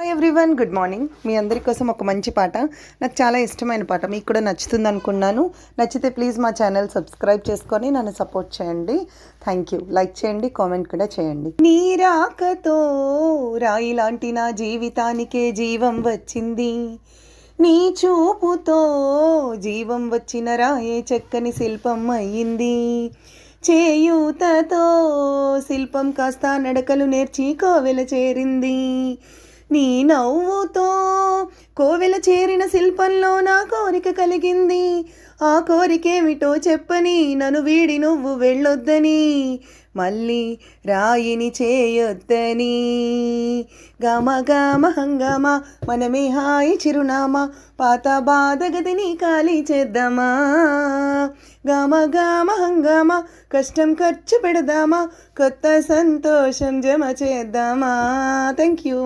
Hi everyone, good morning. మీ అందరి కోసం ఒక మంచి పాట, నాకు చాలా ఇష్టమైన పాట, మీకు కూడా నచ్చుతుంది అనుకున్నాను. నచ్చితే ప్లీజ్ మా ఛానల్ సబ్స్క్రైబ్ చేసుకొని నన్ను సపోర్ట్ చేయండి. Thank you. లైక్ చేయండి, కామెంట్ కూడా చేయండి. నీ రాకతో రాయి లాంటి నా జీవితానికే జీవం వచ్చింది, నీ చూపుతో జీవం వచ్చిన రాయే చక్కని శిల్పం అయ్యింది. చేయూతతో శిల్పం కాస్త నడకలు నేర్చి కోవెల చేరింది. నీ నవ్వుతో కోవెల చేరిన శిల్పంలో నా కోరిక కలిగింది. ఆ కోరికేమిటో చెప్పని, నన్ను వీడి నువ్వు వెళ్ళొద్దని, మళ్ళీ రాయిని చేయొద్దని. గమ గమ హంగమ మనమే హాయి చిరునామా, పాత బాధ గదిని ఖాళీ చేద్దామా. గమ గమ హంగమ కష్టం ఖర్చు పెడదామా, కొత్త సంతోషం జమ చేద్దామా. Thank you.